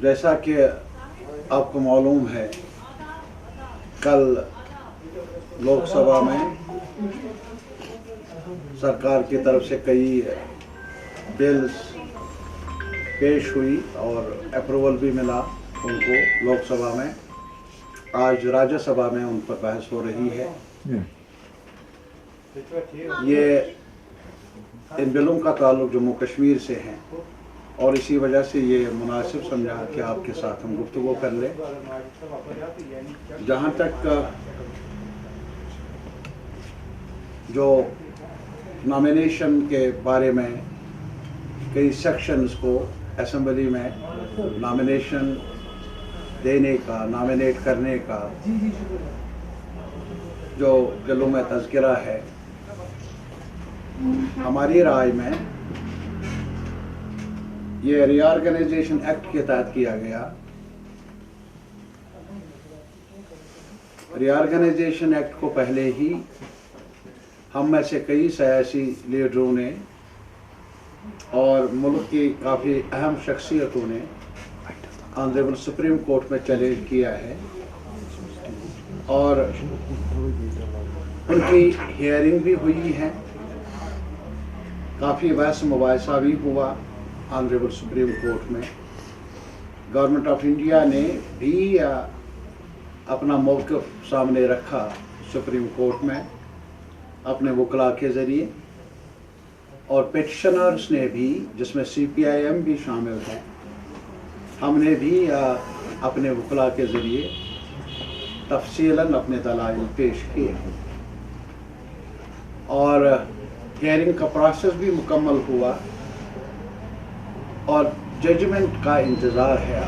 जैसा कि आपको मालूम है, कल लोकसभा में सरकार की तरफ से कई बिल्स पेश हुई और अप्रूवल भी मिला उनको लोकसभा में। आज राज्यसभा में उन पर बहस हो रही है। ये इन बिलों का ताल्लुक जम्मू कश्मीर से है और इसी वजह से ये मुनासिब समझा कि आपके साथ हम गुफ्तगू कर लें। जहाँ तक जो नॉमिनेशन के बारे में कई सेक्शंस को असेंबली में नॉमिनेशन देने का, नॉमिनेट करने का जो बिलों में तज़किरा है, हमारी राय में ये रीऑर्गेनाइजेशन एक्ट के तहत किया गया। रीऑर्गेनाइजेशन एक्ट को पहले ही हम में से कई सियासी लीडरों ने और मुल्क की काफ़ी अहम शख्सियतों ने ऑनरेबल सुप्रीम कोर्ट में चैलेंज किया है और उनकी हियरिंग भी हुई है। काफ़ी बहस मुबाहिसा भी हुआ ऑनरेबल सुप्रीम कोर्ट में। गवर्नमेंट ऑफ इंडिया ने भी अपना मौक़िफ़ सामने रखा सुप्रीम कोर्ट में अपने वकला के ज़रिए, और पिटिशनर्स ने भी, जिसमें CPIM भी शामिल हैं, हमने भी अपने वकला के ज़रिए तफसीलन अपने दलाइल पेश किए और हियरिंग का प्रोसेस भी मुकम्मल हुआ और जजमेंट का इंतज़ार है।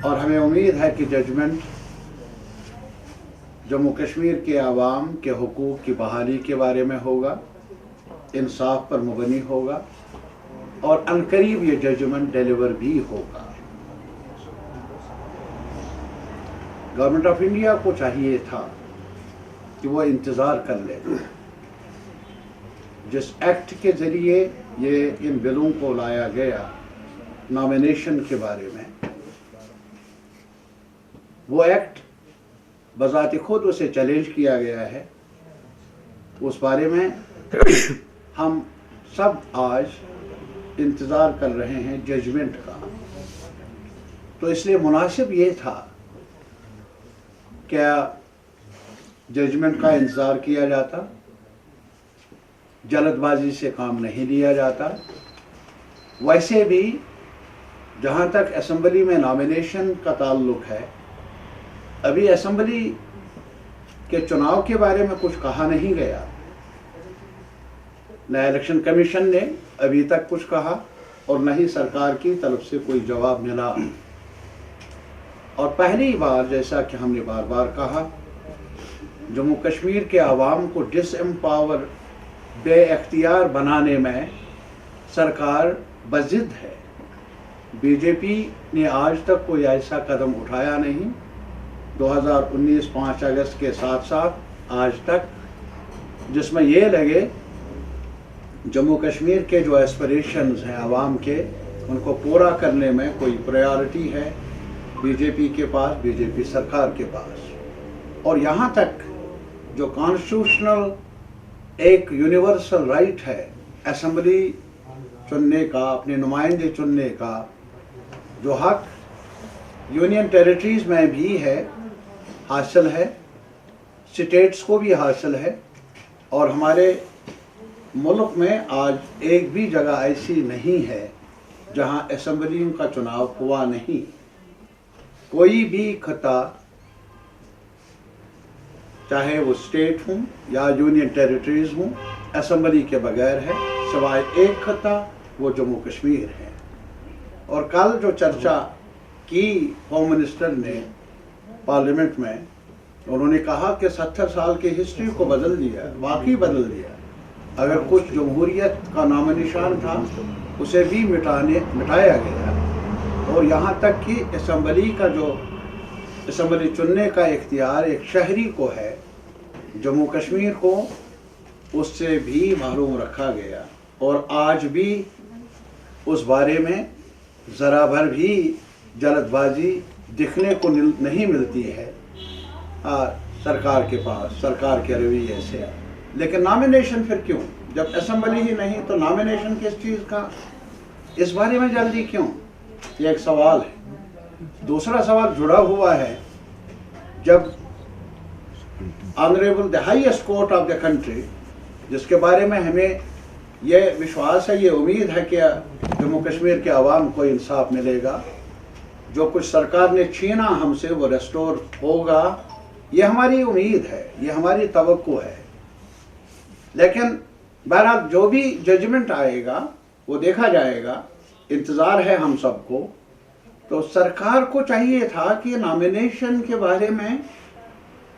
और हमें उम्मीद है कि जजमेंट जम्मू कश्मीर के आवाम के हुकूक की बहाली के बारे में होगा, इंसाफ पर मुबनी होगा और अनकरीब ये जजमेंट डिलीवर भी होगा। गवर्नमेंट ऑफ इंडिया को चाहिए था कि वो इंतज़ार कर ले। जिस एक्ट के ज़रिए ये इन बिलों को लाया गया नॉमिनेशन के बारे में, वो एक्ट बज़ात खुद उसे चैलेंज किया गया है। उस बारे में हम सब आज इंतज़ार कर रहे हैं जजमेंट का। तो इसलिए मुनासिब ये था क्या जजमेंट का इंतज़ार किया जाता, जल्दबाजी से काम नहीं लिया जाता। वैसे भी जहाँ तक असेंबली में नॉमिनेशन का ताल्लुक है, अभी असेंबली के चुनाव के बारे में कुछ कहा नहीं गया। न इलेक्शन कमीशन ने अभी तक कुछ कहा और न ही सरकार की तरफ से कोई जवाब मिला। और पहली बार, जैसा कि हमने बार बार कहा, जम्मू कश्मीर के आवाम को डिसएम्पावर, बेअख्तियार बनाने में सरकार बज़िद है। बीजेपी ने आज तक कोई ऐसा कदम उठाया नहीं। 2019 5 अगस्त के साथ साथ आज तक जिसमें ये लगे जम्मू कश्मीर के जो एस्पिरेशंस हैं आवाम के, उनको पूरा करने में कोई प्रायोरिटी है बीजेपी के पास, बीजेपी सरकार के पास। और यहाँ तक जो कॉन्स्टिट्यूशनल एक यूनिवर्सल राइट है असेंबली चुनने का, अपने नुमाइंदे चुनने का, जो हक यूनियन टेरिटरीज़ में भी है, हासिल है, स्टेट्स को भी हासिल है। और हमारे मुल्क में आज एक भी जगह ऐसी नहीं है जहां असेंबलियों का चुनाव हुआ नहीं। कोई भी खता, चाहे वो स्टेट हों या यूनियन टेरिटरीज़ हों, असेंबली के बगैर है, सिवाय एक खता, वो जम्मू कश्मीर है। और कल जो चर्चा की होम मिनिस्टर ने पार्लियामेंट में, उन्होंने कहा कि 70 साल की हिस्ट्री को बदल दिया, वाकई बदल दिया। अगर कुछ जमहूरियत का नाम निशान था, उसे भी मिटाया गया। और यहाँ तक कि असेंबली का जो असेंबली चुनने का इख्तियार एक शहरी को है, जम्मू कश्मीर को उससे भी महरूम रखा गया। और आज भी उस बारे में ज़रा भर भी जल्दबाजी दिखने को नहीं मिलती है सरकार के पास, सरकार के रवैये से। लेकिन नॉमिनेशन फिर क्यों? जब असेंबली ही नहीं तो नॉमिनेशन किस चीज़ का? इस बारे में जल्दी क्यों? ये एक सवाल है। दूसरा सवाल जुड़ा हुआ है, जब honourable the highest court of the country, जिसके बारे में हमें ये विश्वास है, ये उम्मीद है कि जम्मू कश्मीर के अवाम को इंसाफ मिलेगा, जो कुछ सरकार ने छीना हमसे वो रेस्टोर होगा, ये हमारी उम्मीद है, ये हमारी तवक्को है। लेकिन बहरहाल जो भी जजमेंट आएगा वो देखा जाएगा, इंतज़ार है हम सबको। तो सरकार को चाहिए था कि नॉमिनेशन के बारे में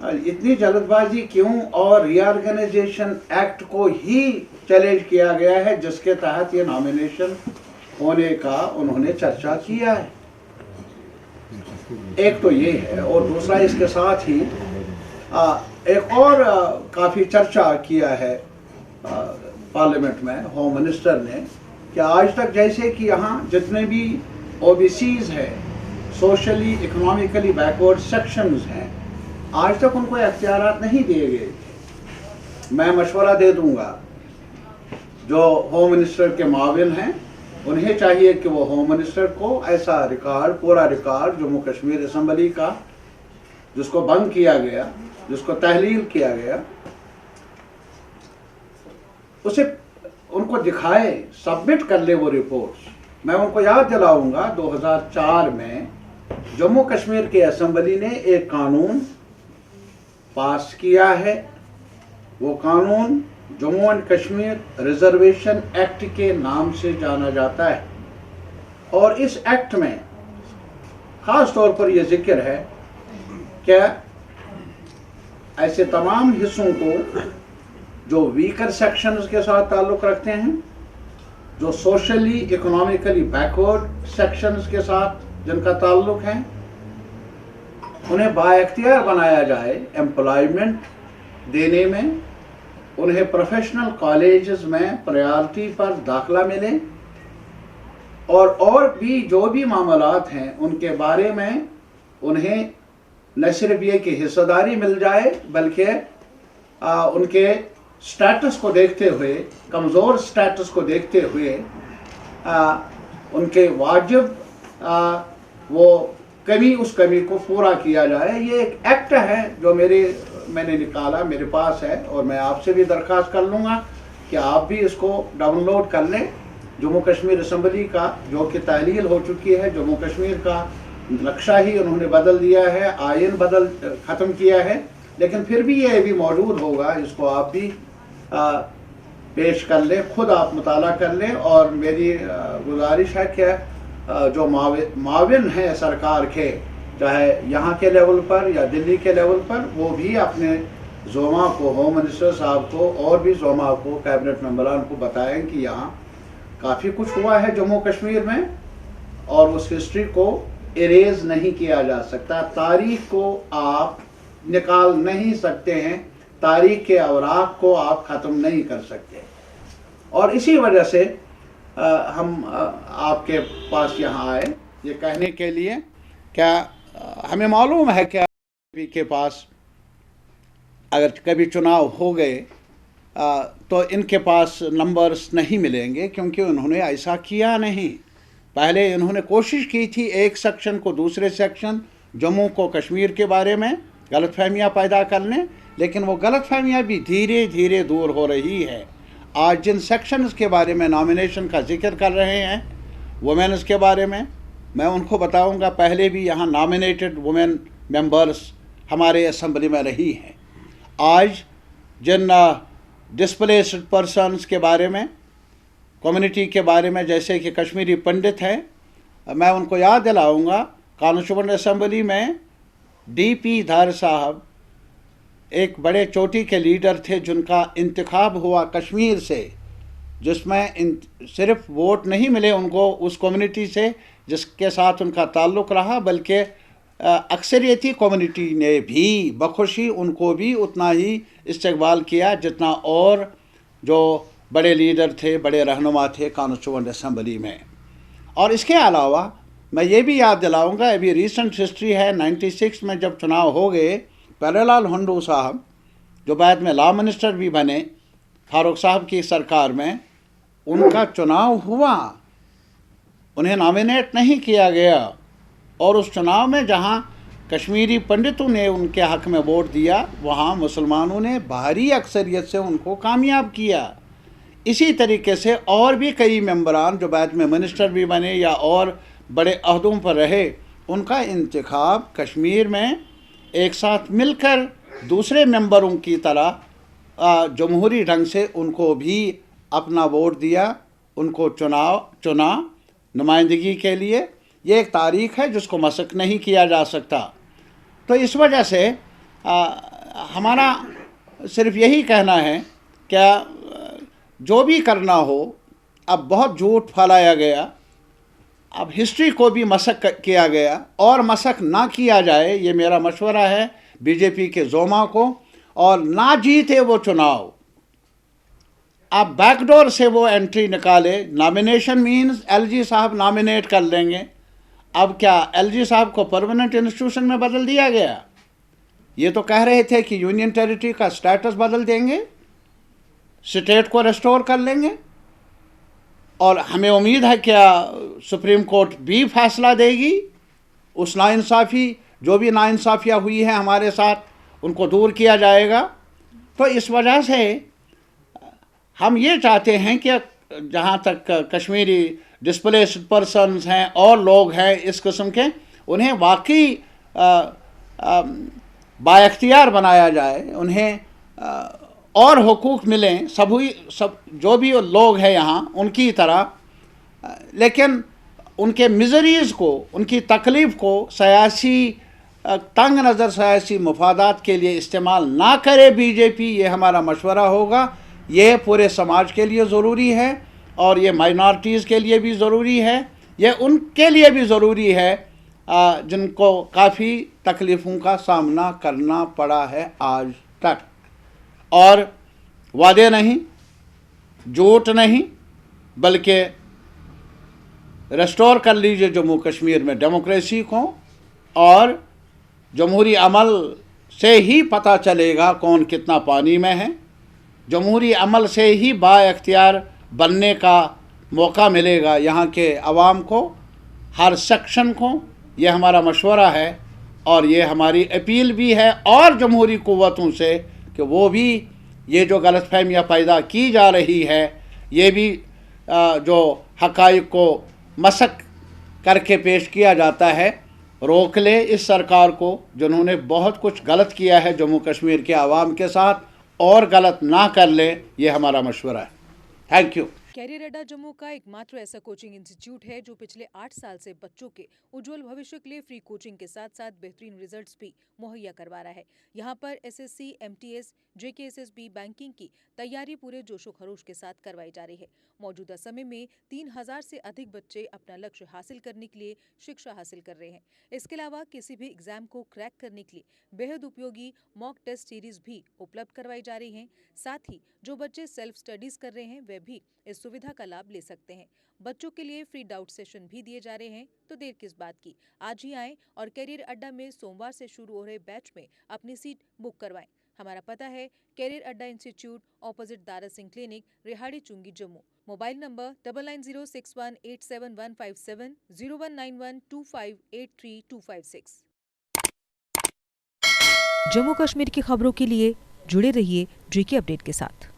इतनी जल्दबाजी क्यों, और रीऑर्गेनाइजेशन एक्ट को ही चैलेंज किया गया है जिसके तहत ये नॉमिनेशन होने का उन्होंने चर्चा किया है। एक तो ये है, और दूसरा इसके साथ ही एक और काफ़ी चर्चा किया है पार्लियामेंट में होम मिनिस्टर ने, कि आज तक जैसे कि यहाँ जितने भी ओबीसीज हैं, सोशली इकोनॉमिकली बैकवर्ड सेक्शंस हैं, आज तक उनको इख्तियारात नहीं दिए गए थे। मैं मशवरा दे दूंगा, जो होम मिनिस्टर के माविन हैं उन्हें चाहिए कि वो होम मिनिस्टर को ऐसा रिकॉर्ड, पूरा रिकॉर्ड जम्मू कश्मीर असेंबली का, जिसको बंद किया गया, जिसको तहलील किया गया, उसे उनको दिखाए, सबमिट कर ले वो रिपोर्ट्स। मैं उनको याद दिलाऊंगा 2004 में जम्मू कश्मीर की असेंबली ने एक कानून पास किया है। वो कानून Jammu and Kashmir reservation act के नाम से जाना जाता है, और इस एक्ट में ख़ास तौर पर यह जिक्र है कि ऐसे तमाम हिस्सों को जो वीकर सेक्शंस के साथ ताल्लुक़ रखते हैं, जो सोशली इकोनॉमिकली बैकवर्ड सेक्शंस के साथ जिनका ताल्लुक़ है, उन्हें बाइख्तियार बनाया जाए एम्प्लॉयमेंट देने में, उन्हें प्रोफेशनल कॉलेजेस में प्रायोरिटी पर दाखिला मिले, और भी जो भी मामलात हैं उनके बारे में उन्हें न सिर्फ ये कि हिस्सेदारी मिल जाए, बल्कि उनके स्टेटस को देखते हुए, कमज़ोर स्टेटस को देखते हुए उनके वाजिब वो कमी, उस कमी को पूरा किया जाए। ये एक एक्ट है जो मैंने निकाला, मेरे पास है, और मैं आपसे भी दरख्वास्त कर लूँगा कि आप भी इसको डाउनलोड कर लें। जम्मू कश्मीर असेंबली का जो कि तहलील हो चुकी है, जम्मू कश्मीर का नक्शा ही उन्होंने बदल दिया है, आयन ख़त्म किया है, लेकिन फिर भी ये भी मौजूद होगा। इसको आप भी पेश कर लें, खुद आप मुताला कर लें। और मेरी गुजारिश है कि जो माविन हैं सरकार के, चाहे यहाँ के लेवल पर या दिल्ली के लेवल पर, वो भी अपने जोमा को, होम मिनिस्टर साहब को और भी जोमा को, कैबिनेट मेंबरान को बताएं कि यहाँ काफ़ी कुछ हुआ है जम्मू कश्मीर में, और उस हिस्ट्री को इरेज नहीं किया जा सकता। तारीख को आप निकाल नहीं सकते हैं, तारीख के अवराक को आप ख़त्म नहीं कर सकते। और इसी वजह से हम आपके पास यहाँ आए ये कहने के लिए, क्या हमें मालूम है कि बीजेपी के पास अगर कभी चुनाव हो गए तो इनके पास नंबर्स नहीं मिलेंगे, क्योंकि उन्होंने ऐसा किया नहीं। पहले इन्होंने कोशिश की थी एक सेक्शन को दूसरे सेक्शन, जम्मू को कश्मीर के बारे में गलतफहमियाँ पैदा करने, लेकिन वो गलतफहमियाँ भी धीरे धीरे दूर हो रही है। आज जिन सेक्शंस के बारे में नॉमिनेशन का जिक्र कर रहे हैं, वुमेन्स के बारे में, मैं उनको बताऊंगा, पहले भी यहाँ नॉमिनेटेड वुमेन मेंबर्स हमारे असेंबली में रही हैं। आज जिन डिस्प्लेस्ड पर्सन्स के बारे में, कम्युनिटी के बारे में, जैसे कि कश्मीरी पंडित हैं, मैं उनको याद दिलाऊंगा, कॉन्स्टिट्यूएंट असेंबली में डीपी धार साहब एक बड़े चोटी के लीडर थे जिनका इंतखाब हुआ कश्मीर से, जिसमें सिर्फ वोट नहीं मिले उनको उस कम्युनिटी से जिसके साथ उनका ताल्लुक़ रहा, बल्कि अक्सरियती कम्युनिटी ने भी बखुशी उनको भी उतना ही इस्तकबाल किया जितना और जो बड़े लीडर थे, बड़े रहनुमा थे कॉन्स्टिट्यूएंट असेंबली में। और इसके अलावा मैं ये भी याद दिलाऊंगा, अभी रिसेंट हिस्ट्री है, 96 में जब चुनाव हो गए, प्यारेलाल हुंडू साहब जो बाद में लॉ मिनिस्टर भी बने फारूक साहब की सरकार में, उनका चुनाव हुआ, उन्हें नॉमिनेट नहीं किया गया। और उस चुनाव में जहां कश्मीरी पंडितों ने उनके हक में वोट दिया, वहां मुसलमानों ने भारी अक्सरियत से उनको कामयाब किया। इसी तरीके से और भी कई मेंबरान जो बाद में मिनिस्टर भी बने या और बड़े अहदों पर रहे, उनका इंतखाब कश्मीर में एक साथ मिलकर दूसरे मेंबरों की तरह जमहूरी ढंग से उनको भी अपना वोट दिया, उनको चुना नुमाइंदगी के लिए। ये एक तारीख़ है जिसको मसक नहीं किया जा सकता। तो इस वजह से हमारा सिर्फ यही कहना है कि जो भी करना हो, अब बहुत झूठ फैलाया गया, अब हिस्ट्री को भी मसक किया गया और मसक ना किया जाए, ये मेरा मशवरा है बीजेपी के ज़ोमा को। और ना जीते वो चुनाव, आप बैकडोर से वो एंट्री निकाले। नॉमिनेशन मीन्स एलजी साहब नॉमिनेट कर लेंगे। अब क्या एलजी साहब को परमानेंट इंस्टीट्यूशन में बदल दिया गया? ये तो कह रहे थे कि यूनियन टेरिटरी का स्टेटस बदल देंगे, स्टेट को रेस्टोर कर लेंगे। और हमें उम्मीद है क्या सुप्रीम कोर्ट भी फैसला देगी, उस नाइंसाफ़ी जो भी नाइंसाफ़ियाँ हुई हैं हमारे साथ, उनको दूर किया जाएगा। तो इस वजह से हम ये चाहते हैं कि जहाँ तक कश्मीरी डिस्प्लेस्ड पर्सन्स हैं और लोग हैं इस किस्म के, उन्हें वाकई बाइख्तियार बनाया जाए, उन्हें और हुकूक मिलें, सब जो भी लोग हैं यहाँ उनकी तरह। लेकिन उनके मिज़रीज़ को, उनकी तकलीफ़ को सियासी तंग नज़र सियासी मफादात के लिए इस्तेमाल ना करे बीजेपी, ये हमारा मशवरा होगा। ये पूरे समाज के लिए ज़रूरी है और ये माइनॉरिटीज़ के लिए भी ज़रूरी है, ये उनके लिए भी ज़रूरी है जिनको काफ़ी तकलीफ़ों का सामना करना पड़ा है आज तक। और वादे नहीं, झूठ नहीं, बल्कि रेस्टोर कर लीजिए जम्मू कश्मीर में डेमोक्रेसी को। और जमहूरी अमल से ही पता चलेगा कौन कितना पानी में है, जमहूरी अमल से ही बाइख्तियार बनने का मौका मिलेगा यहाँ के अवाम को, हर सेक्शन को। ये हमारा मशवरा है और ये हमारी अपील भी है और जमहूरी क़ुव्वतों से कि वो भी ये जो गलतफहमियाँ पैदा की जा रही है, ये भी जो हक़ाइक़ को मसक करके पेश किया जाता है, रोक ले इस सरकार को जिन्होंने बहुत कुछ गलत किया है जम्मू कश्मीर के आवाम के साथ, और गलत ना कर ले, ये हमारा मशवरा है। Thank you. कैरियर अड्डा जम्मू का एकमात्र ऐसा कोचिंग इंस्टीट्यूट है जो पिछले 8 साल से बच्चों के उज्जवल भविष्य के लिए फ्री कोचिंग के साथ साथ बेहतरीन रिजल्ट्स भी मुहैया करवा रहा है। यहाँ पर एसएससी, एमटीएस, जेकेएसएसबी, बैंकिंग की तैयारी पूरे जोशो खरोश के साथ करवाई जा रही है। मौजूदा समय में 3000 से अधिक बच्चे अपना लक्ष्य हासिल करने के लिए शिक्षा हासिल कर रहे हैं। इसके अलावा किसी भी एग्जाम को क्रैक करने के लिए बेहद उपयोगी मॉक टेस्ट सीरीज भी उपलब्ध करवाई जा रही है। साथ ही जो बच्चे सेल्फ स्टडीज कर रहे हैं वे भी इस सुविधा का लाभ ले सकते हैं। बच्चों के लिए फ्री डाउट सेशन भी दिए जा रहे हैं, तो देर किस बात की, आज ही आएं और कैरियर अड्डा में सोमवार से शुरू हो रहे बैच में अपनी सीट बुक करवाएं। हमारा पता है career Adda institute, opposite Dara Singh clinic, Rehari Chungi, Jammu. Mobile number 9906187157, 0191258326। Jammu Kashmir की खबरों के लिए जुड़े रहिए जेके अपडेट के साथ।